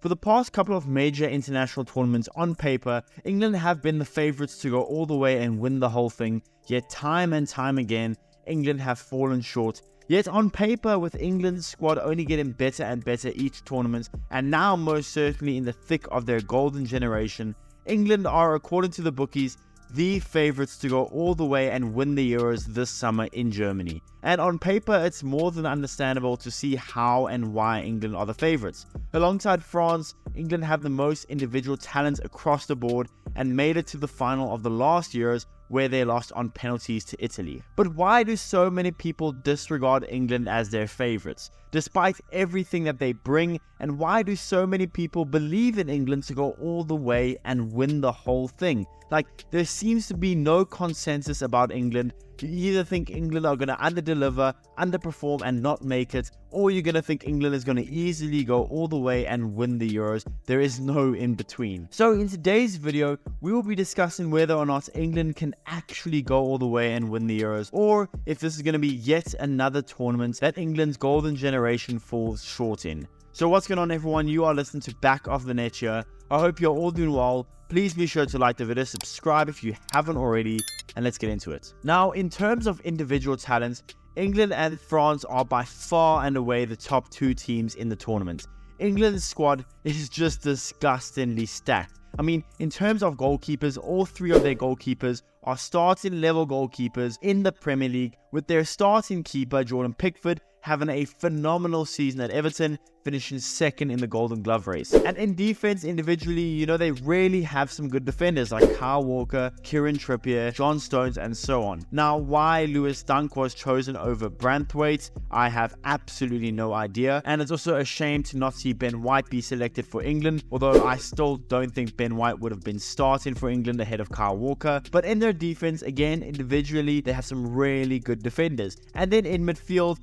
For the past couple of major international tournaments on paper, England have been the favourites to go all the way and win the whole thing, yet time and time again, England have fallen short. Yet on paper, with England's squad only getting better and better each tournament, and now most certainly in the thick of their golden generation, England are, according to the bookies, the favourites to go all the way and win the Euros this summer in Germany. And on paper, it's more than understandable to see how and why England are the favourites. Alongside France, England have the most individual talent across the board and made it to the final of the last Euros, where they lost on penalties to Italy. But why do so many people disregard England as their favourites, despite everything that they bring? And why do so many people believe in England to go all the way and win the whole thing? Like, there seems to be no consensus about England. You either think England are going to underdeliver, underperform and not make it, or you're going to think England is going to easily go all the way and win the Euros. There is no in between. So in today's video, we will be discussing whether or not England can actually go all the way and win the Euros, or if this is going to be yet another tournament that England's golden generation falls short in. So what's going on, everyone? You are listening to Back of the Net here. I hope you're all doing well. Please be sure to like the video, subscribe if you haven't already, and let's get into it. Now, in terms of individual talents, England and France are by far and away the top two teams in the tournament. England's squad is just disgustingly stacked. I mean, in terms of goalkeepers, all three of their goalkeepers are starting level goalkeepers in the Premier League, with their starting keeper, Jordan Pickford, having a phenomenal season at Everton, finishing second in the Golden Glove race. And in defense, individually, they really have some good defenders like Kyle Walker, Kieran Trippier, John Stones, and so on. Now, why Lewis Dunk was chosen over Branthwaite, I have absolutely no idea. And it's also a shame to not see Ben White be selected for England, although I still don't think Ben White would have been starting for England ahead of Kyle Walker. But in their defense, again, individually, they have some really good defenders. And then in midfield,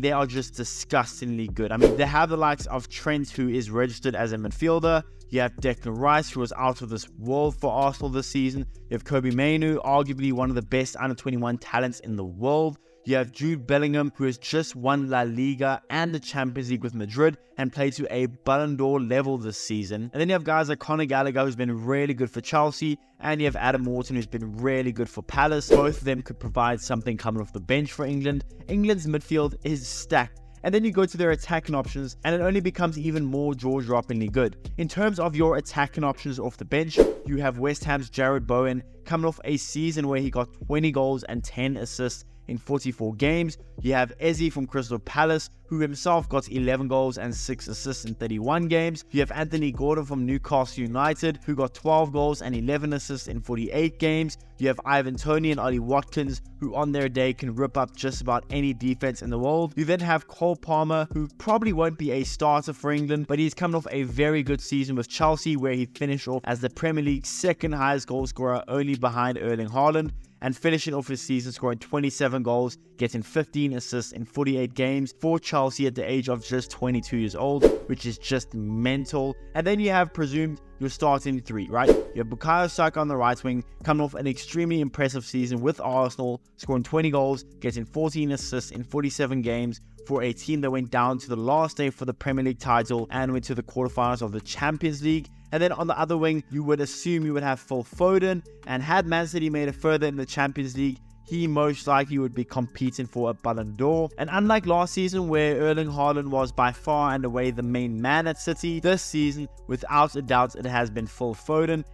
they are just disgustingly good. They have the likes of Trent, who is registered as a midfielder. You have Declan Rice, who was out of this world for Arsenal this season. You have Kobe Mainoo, arguably one of the best under-21 talents in the world. You have Jude Bellingham, who has just won La Liga and the Champions League with Madrid and played to a Ballon d'Or level this season. And then you have guys like Conor Gallagher, who's been really good for Chelsea, and you have Adam Morton, who's been really good for Palace. Both of them could provide something coming off the bench for England. England's midfield is stacked. And then you go to their attacking options, and it only becomes even more jaw-droppingly good. In terms of your attacking options off the bench, you have West Ham's Jarrod Bowen coming off a season where he got 20 goals and 10 assists in 44 games. You have Eze from Crystal Palace, who himself got 11 goals and 6 assists in 31 games. You have Anthony Gordon from Newcastle United, who got 12 goals and 11 assists in 48 games. You have Ivan Toney and Ollie Watkins, who on their day can rip up just about any defense in the world. You then have Cole Palmer, who probably won't be a starter for England, but he's coming off a very good season with Chelsea, where he finished off as the Premier League's second highest goal scorer, only behind Erling Haaland, and finishing off his season scoring 27 goals, getting 15 assists in 48 games for Chelsea at the age of just 22 years old, which is just mental. And then you have presumed your starting three, right? You have Bukayo Saka on the right wing, coming off an extremely impressive season with Arsenal, scoring 20 goals, getting 14 assists in 47 games for a team that went down to the last day for the Premier League title and went to the quarterfinals of the Champions League. And then on the other wing, you would assume you would have Phil Foden, and had Man City made it further in the Champions League, he most likely would be competing for a Ballon d'Or. And unlike last season, where Erling Haaland was by far and away the main man at City, this season, without a doubt, it has been Phil Foden.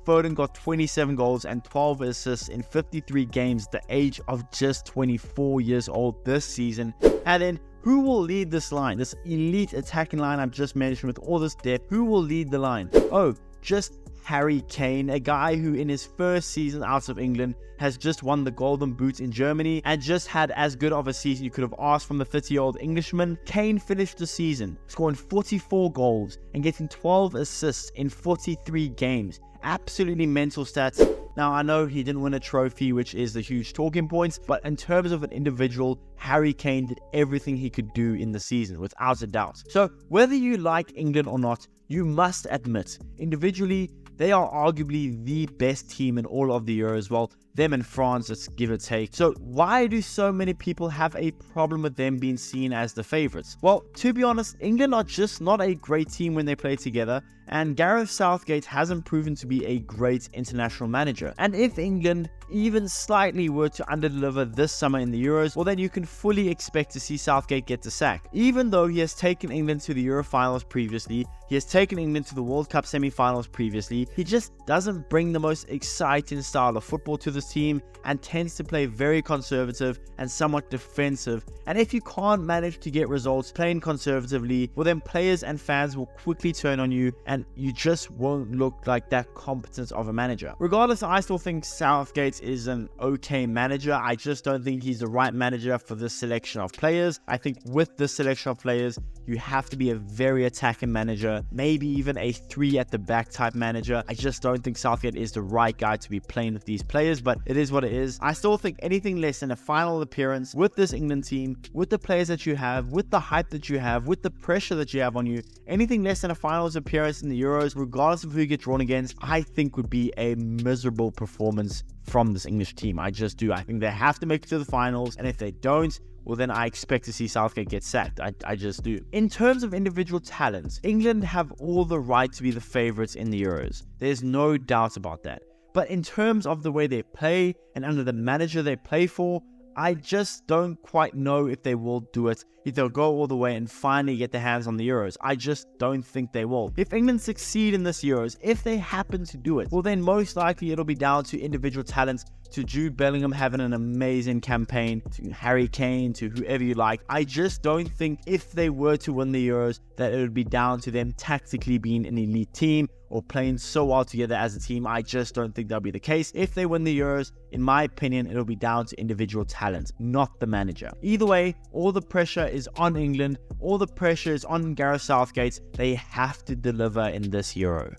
Foden got 27 goals and 12 assists in 53 games at the age of just 24 years old this season. And then who will lead this line, this elite attacking line I've just mentioned with all this depth? Who will lead the line? Oh, just Harry Kane, a guy who in his first season out of England has just won the Golden Boot in Germany and just had as good of a season you could have asked from the 30-year-old Englishman. Kane finished the season scoring 44 goals and getting 12 assists in 43 games. Absolutely mental stats. Now, I know he didn't win a trophy, which is the huge talking point, but in terms of an individual, Harry Kane did everything he could do in the season, without a doubt. So, whether you like England or not, you must admit, individually, they are arguably the best team in all of the Euros. Well, them and France, let's give or take. So why do so many people have a problem with them being seen as the favourites? Well, to be honest, England are just not a great team when they play together, and Gareth Southgate hasn't proven to be a great international manager. And if England even slightly were to underdeliver this summer in the Euros, well then you can fully expect to see Southgate get the sack. Even though he has taken England to the Euro finals previously, he has taken England to the World Cup semi-finals previously, he just doesn't bring the most exciting style of football to this team and tends to play very conservative and somewhat defensive. And if you can't manage to get results playing conservatively, well then players and fans will quickly turn on you and you just won't look like that competent of a manager. Regardless, I still think Southgate is an okay manager. I just don't think he's the right manager for this selection of players. I think with this selection of players, you have to be a very attacking manager, maybe even a 3 at the back type manager. I just don't think Southgate is the right guy to be playing with these players, but it is what it is. I still think anything less than a final appearance with this England team, with the players that you have, with the hype that you have, with the pressure that you have on you, anything less than a finals appearance in the Euros, regardless of who you get drawn against, I think would be a miserable performance from this English team. I just do. I think they have to make it to the finals, and if they don't, well then I expect to see Southgate get sacked. I just do. In terms of individual talents, England have all the right to be the favourites in the Euros. There's no doubt about that. But in terms of the way they play and under the manager they play for, I just don't quite know if they will do it, if they'll go all the way and finally get their hands on the Euros. I just don't think they will. If England succeed in this Euros, if they happen to do it, well then most likely it'll be down to individual talents, to Jude Bellingham having an amazing campaign, to Harry Kane, to whoever you like. I just don't think if they were to win the Euros that it would be down to them tactically being an elite team or playing so well together as a team. I just don't think that'll be the case. If they win the Euros, in my opinion, it'll be down to individual talent, not the manager. Either way, all the pressure is on England. All the pressure is on Gareth Southgate. They have to deliver in this Euro.